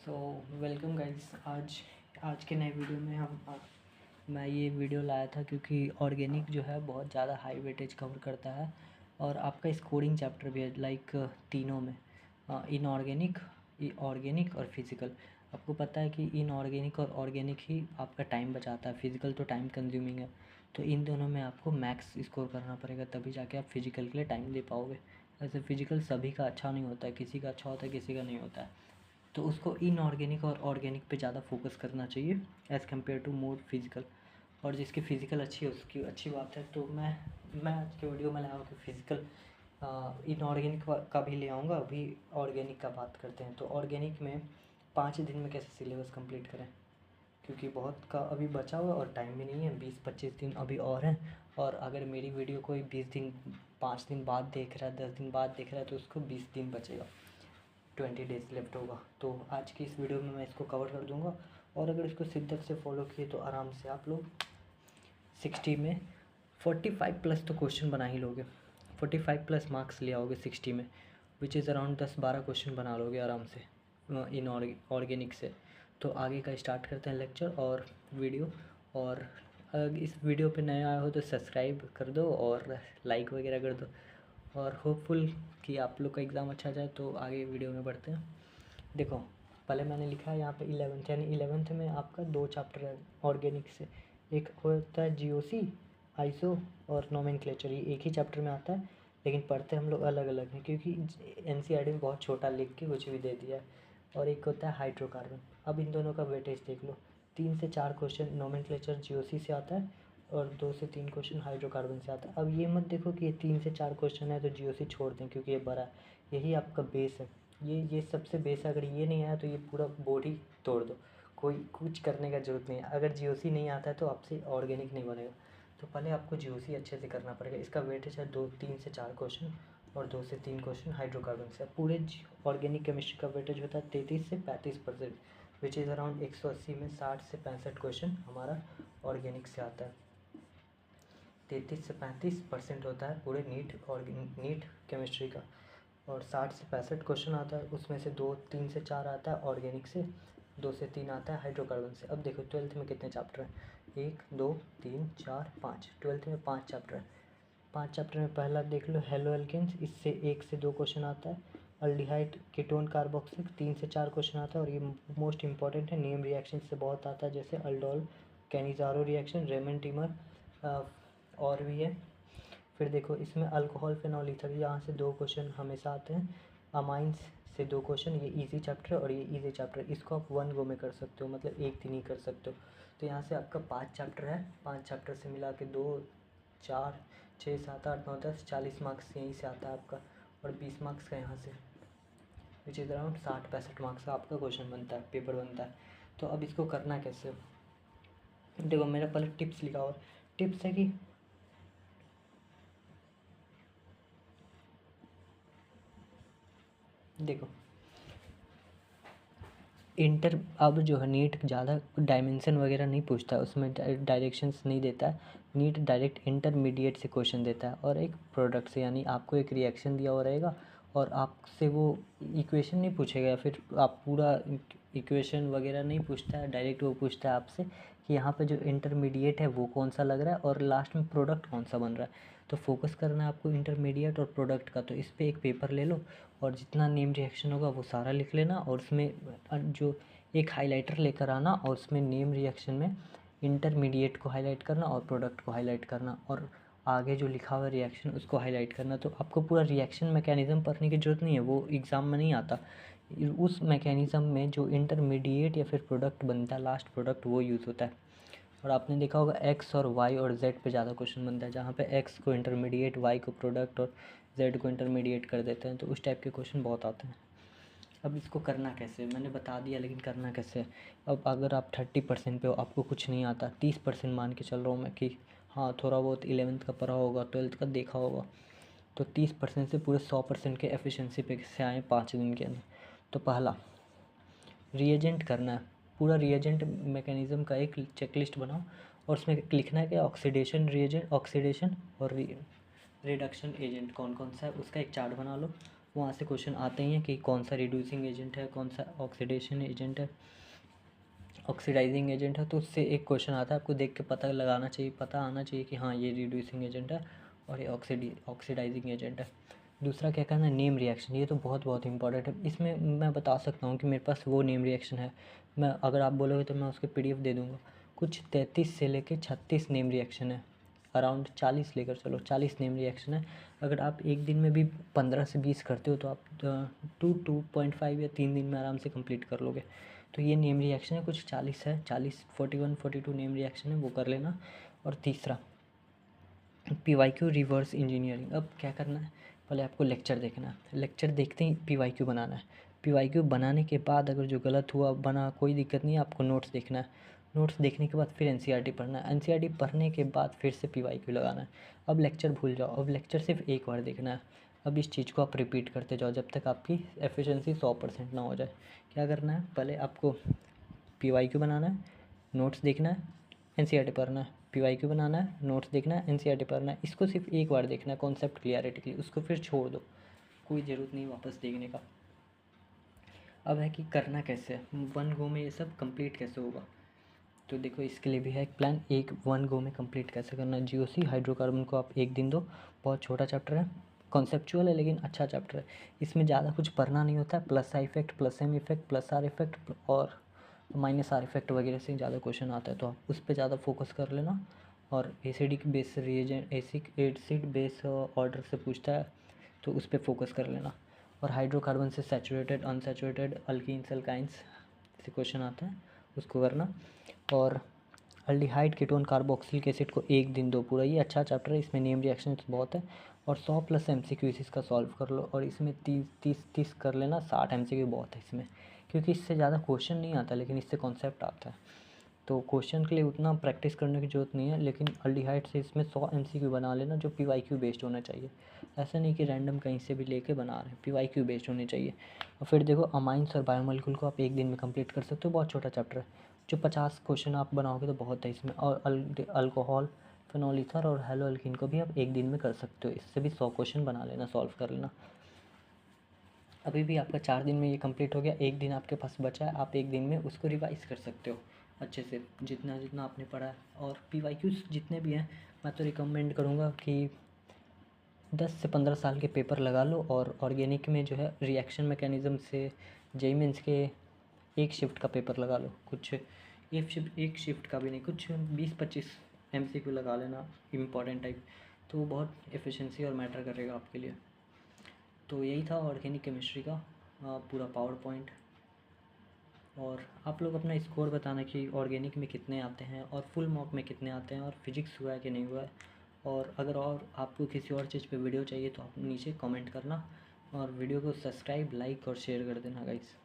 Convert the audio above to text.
So welcome guys. आज के नए वीडियो में मैं ये वीडियो लाया था क्योंकि ऑर्गेनिक जो है बहुत ज़्यादा हाई वेटेज कवर करता है और आपका स्कोरिंग चैप्टर भी है लाइक तीनों में इनऑर्गेनिक, ऑर्गेनिक और फिज़िकल। आपको पता है कि इनऑर्गेनिक और ऑर्गेनिक ही आपका टाइम बचाता है, फिज़िकल तो टाइम कंज्यूमिंग है। तो इन दोनों में आपको मैक्स स्कोर करना पड़ेगा, तभी जाके आप फिज़िकल के लिए टाइम दे पाओगे। ऐसे फिज़िकल सभी का अच्छा नहीं होता है, किसी का अच्छा होता है, किसी का नहीं होता है। तो उसको इनऑर्गेनिक और ऑर्गेनिक पे ज़्यादा फोकस करना चाहिए as compared to more physical. और जिसकी फ़िज़िकल अच्छी है उसकी अच्छी बात है। तो मैं आज के वीडियो में लाया हूँ कि फ़िज़िकल इनऑर्गेनिक का भी ले आऊँगा। अभी ऑर्गेनिक का बात करते हैं। तो ऑर्गेनिक में 5 दिन में कैसे सिलेबस कंप्लीट करें, क्योंकि बहुत का अभी बचा हुआ और टाइम भी नहीं है, 20-25 दिन अभी और हैं। और अगर मेरी वीडियो कोई 20 दिन 5 दिन बाद देख रहा है, 10 दिन बाद देख रहा है, तो उसको 20 दिन बचेगा, 20 डेज़ लेफ्ट होगा। तो आज की इस वीडियो में मैं इसको कवर कर दूंगा। और अगर इसको शिद्दत से फॉलो किए तो आराम से आप लोग 60 में 45 प्लस तो क्वेश्चन बना ही लोगे, 45 प्लस मार्क्स ले आओगे 60 में, विच इज़ अराउंड 10-12 क्वेश्चन बना लोगे आराम से इन ऑर्गेनिक से। तो आगे का स्टार्ट करते हैं लेक्चर और वीडियो। और अगर इस वीडियो पे नया आया हो तो सब्सक्राइब कर दो और लाइक वगैरह कर दो। और होपफुल कि आप लोग का एग्ज़ाम अच्छा जाए। तो आगे वीडियो में बढ़ते हैं। देखो, पहले मैंने लिखा है यहाँ पे 11th, यानी 11th में आपका 2 चैप्टर है ऑर्गेनिक से। एक होता है जीओसी, आइसो और नोमेनक्लेचर। ये एक ही चैप्टर में आता है, लेकिन पढ़ते हम लोग अलग अलग हैं क्योंकि एनसीईआरटी में बहुत छोटा लिख के कुछ भी दे दिया है। और एक होता है हाइड्रोकार्बन। अब इन दोनों का वेटेज देख लो। 3 से 4 क्वेश्चन नोमेनक्लेचर जीओसी से आता है और 2 से 3 क्वेश्चन हाइड्रोकार्बन से आता है। अब ये मत देखो कि ये 3 से 4 क्वेश्चन है तो जीओसी छोड़ दें क्योंकि ये बड़ा है। यही आपका बेस है, ये सबसे बेस है। अगर ये नहीं आया तो ये पूरा बोर्ड ही तोड़ दो, कोई कुछ करने का ज़रूरत नहीं है। अगर जीओसी नहीं आता है तो आपसे ऑर्गेनिक नहीं बनेगा। तो पहले आपको जीओसी अच्छे से करना पड़ेगा। इसका वेटेज है 3 से 4 क्वेश्चन और 2 से 3 क्वेश्चन हाइड्रोकार्बन से। पूरे ऑर्गेनिक केमिस्ट्री का वेटेज होता है 33 से 35%, विच इज़ अराउंड 180 में 60 से 65 क्वेश्चन हमारा ऑर्गेनिक से आता है। 33 से 35% होता है पूरे नीट केमिस्ट्री का। और 60 से 65 क्वेश्चन आता है, उसमें से 3 से 4 आता है ऑर्गेनिक से, 2 से 3 आता है हाइड्रोकार्बन से। अब देखो 12th में कितने चैप्टर हैं, 1 2 3 4 5। 12th में 5 चैप्टर है। 5 चैप्टर में पहला देख लो हेलो एल्केन्स, इससे 1 से 2 क्वेश्चन आता है। अल्डिहाइड कीटोन कार्बोक्सिल 3 से 4 क्वेश्चन आता है और ये मोस्ट इंपॉर्टेंट है। नेम रिएक्शन से बहुत आता है, जैसे aldol Cannizzaro reaction, Reimer Tiemann और भी है। फिर देखो इसमें अल्कोहल फिनॉल ईथर, यहाँ से 2 क्वेश्चन हमेशा आते हैं। अमाइंस से 2 क्वेश्चन, ये इजी चैप्टर है और ये इजी चैप्टर है। इसको आप 1 गो में कर सकते हो, मतलब एक दिन ही कर सकते हो। तो यहाँ से आपका 5 चैप्टर है, 5 चैप्टर से मिला के 2 4 6 7 8 9 10 40 मार्क्स यहीं से आता है आपका। और 20 मार्क्स का यहाँ से, विच इज़ अराउंड 60-65 मार्क्स का आपका क्वेश्चन बनता है, पेपर बनता है। तो अब इसको करना कैसे, देखो मेरा पहले टिप्स लिखा हुआ। टिप्स है कि देखो इंटर, अब जो है नीट ज़्यादा डायमेंशन वगैरह नहीं पूछता है, उसमें डायरेक्शंस नहीं देता है। नीट डायरेक्ट इंटरमीडिएट से क्वेश्चन देता है और एक प्रोडक्ट से, यानी आपको एक रिएक्शन दिया हुआ रहेगा और आपसे वो इक्वेशन नहीं पूछेगा या फिर आप पूरा इक्वेशन वगैरह नहीं पूछता है, डायरेक्ट वो पूछता है आपसे कि यहाँ पे जो इंटरमीडिएट है वो कौन सा लग रहा है और लास्ट में प्रोडक्ट कौन सा बन रहा है। तो फोकस करना है आपको इंटरमीडिएट और प्रोडक्ट का। तो इस पर एक पेपर ले लो और जितना नेम रिएक्शन होगा वो सारा लिख लेना और उसमें जो एक हाइलाइटर लेकर आना और उसमें नेम रिएक्शन में इंटरमीडिएट को हाईलाइट करना और प्रोडक्ट को हाईलाइट करना और आगे जो लिखा हुआ रिएक्शन उसको हाईलाइट करना। तो आपको पूरा रिएक्शन मैकेनिज़्म पढ़ने की ज़रूरत नहीं है, वो एग्ज़ाम में नहीं आता। उस मैकेनिज़्म में जो इंटरमीडिएट या फिर प्रोडक्ट बनता है, लास्ट प्रोडक्ट, वो यूज़ होता है। और आपने देखा होगा एक्स और वाई और जेड पे ज़्यादा क्वेश्चन बनता है, जहाँ पे एक्स को इंटरमीडिएट, वाई को प्रोडक्ट और जेड को इंटरमीडिएट कर देते हैं। तो उस टाइप के क्वेश्चन बहुत आते हैं। अब इसको करना कैसे मैंने बता दिया, लेकिन करना कैसे है। अब अगर आप 30% पे हो, आपको कुछ नहीं आता, 30% मान के चल रहा हूँ मैं कि हाँ थोड़ा बहुत 11th का पढ़ा होगा, 12th का देखा होगा, तो 30% से पूरे 100% के एफिशिएंसी पे कैसे आए 5 दिन के अंदर। तो पहला रिएजेंट करना है, पूरा रिएजेंट मैकेनिज़्म का एक चेकलिस्ट बनाओ और उसमें लिखना है कि ऑक्सीडेशन रिएजेंट, ऑक्सीडेशन और रिडक्शन एजेंट कौन कौन सा है, उसका एक चार्ट बना लो। वहाँ से क्वेश्चन आते ही हैं कि कौन सा रिड्यूसिंग एजेंट है, कौन सा ऑक्सीडेशन एजेंट है, ऑक्सीडाइजिंग एजेंट है। तो उससे एक क्वेश्चन आता है, आपको देख के पता लगाना चाहिए, पता आना चाहिए कि हाँ ये रिड्यूसिंग एजेंट है और ये ऑक्सीडाइजिंग एजेंट है। दूसरा क्या करना है, नेम रिएक्शन। ये तो बहुत इंपॉर्टेंट है। इसमें मैं बता सकता हूँ कि मेरे पास वो नेम रिएक्शन है, मैं अगर आप बोलोगे तो मैं उसके PDF दे दूँगा। कुछ 33 से लेके 36 नेम रिएक्शन है, अराउंड 40 लेकर चलो, 40 नेम रिएक्शन है। अगर आप एक दिन में भी 15 से 20 करते हो तो आप 2.5 या 3 दिन में आराम से कंप्लीट कर लोगे। तो ये नेम रिएक्शन है, कुछ 40 है, 40 41 42 नेम रिएक्शन है, वो कर लेना। और तीसरा PYQ रिवर्स इंजीनियरिंग। अब क्या करना है, पहले आपको लेक्चर देखना है, लेक्चर देखते ही PYQ बनाना है। PYQ बनाने के बाद अगर जो गलत हुआ बना कोई दिक्कत नहीं है, आपको नोट्स देखना है। नोट्स देखने के बाद फिर NCERT पढ़ना है, NCERT पढ़ने के बाद फिर से PYQ लगाना है। अब लेक्चर भूल जाओ, अब लेक्चर सिर्फ एक बार देखना है। अब इस चीज़ को आप रिपीट करते जाओ जब तक आपकी एफिशिएंसी 100% ना हो जाए। क्या करना है, पहले आपको PYQ बनाना है, नोट्स देखना है, NCERT पढ़ना है। PYQ बनाना है, नोट्स देखना है, NCERT पढ़ना है। इसको सिर्फ एक बार देखना है कॉन्सेप्ट क्लियरिटी के लिए, उसको फिर छोड़ दो, कोई ज़रूरत नहीं वापस देखने का। अब है कि करना कैसे है, वन गो में ये सब कंप्लीट कैसे होगा। तो देखो इसके लिए भी है एक प्लान, एक वन गो में कंप्लीट कैसे करना है। GOC हाइड्रोकार्बन को आप एक दिन दो, बहुत छोटा चैप्टर है, कॉन्सेप्चुअल है लेकिन अच्छा चैप्टर है। इसमें ज़्यादा कुछ पढ़ना नहीं होता है, plus I effect, plus M effect, plus R effect और माइनस आर इफेक्ट वगैरह से ज़्यादा क्वेश्चन आता है, तो आप उस पर ज़्यादा फोकस कर लेना। और acidic base reagent, acid base order से पूछता है तो उस पर फोकस कर लेना। और हाइड्रोकार्बन से सैचुरेटेड, अनसैचुरेटेड, अल्कीन्स, अल्काइंस से क्वेश्चन आता है, उसको करना। और अल्डिहाइड कीटोन कार्बोक्सिलिक एसिड को एक दिन दो पूरा, ये अच्छा चैप्टर है, इसमें नेम रिएक्शन बहुत है। और 100+ MCQ इसका सॉल्व कर लो, और इसमें 30 कर लेना, 60 MCQ बहुत है इसमें, क्योंकि इससे ज़्यादा क्वेश्चन नहीं आता लेकिन इससे कॉन्सेप्ट आता है। तो क्वेश्चन के लिए उतना प्रैक्टिस करने की ज़रूरत नहीं है, लेकिन अल्डिहाइड से इसमें 100 MCQ बना लेना जो PYQ बेस्ड होना चाहिए। ऐसा नहीं कि रैंडम कहीं से भी लेके बना रहे हैं, PYQ बेस्ड होने चाहिए। और फिर देखो अमाइंस और बायोमोलिक्यूल को आप एक दिन में कंप्लीट कर सकते हो, बहुत छोटा चैप्टर है। जो 50 क्वेश्चन आप बनाओगे तो बहुत है इसमें। और अल्कोहल, फिनॉल ईथर और हेलो अल्कीन को भी आप एक दिन में कर सकते हो, इससे भी 100 क्वेश्चन बना लेना, सॉल्व कर लेना। अभी भी आपका 4 दिन में ये कंप्लीट हो गया, एक दिन आपके पास बचा है, आप एक दिन में उसको रिवाइज़ कर सकते हो अच्छे से, जितना जितना आपने पढ़ा है। और PYQs जितने भी हैं, मैं तो रिकमेंड करूँगा कि 10 से 15 साल के पेपर लगा लो। और ऑर्गेनिक में जो है रिएक्शन मैकेनिज़्म से JEE मेंस के एक शिफ्ट का पेपर लगा लो, कुछ एक शिफ्ट का भी नहीं, कुछ 20-25 MCQ लगा लेना इम्पॉर्टेंट टाइप, तो वो बहुत एफिशिएंसी और मैटर करेगा आपके लिए। तो यही था ऑर्गेनिक केमिस्ट्री का पूरा पावर पॉइंट। और आप लोग अपना स्कोर बताना कि ऑर्गेनिक में कितने आते हैं और फुल मॉक में कितने आते हैं, और फिजिक्स हुआ है कि नहीं हुआ है। और अगर और आपको किसी और चीज़ पे वीडियो चाहिए तो आप नीचे कमेंट करना, और वीडियो को सब्सक्राइब, लाइक और शेयर कर देना गाइस।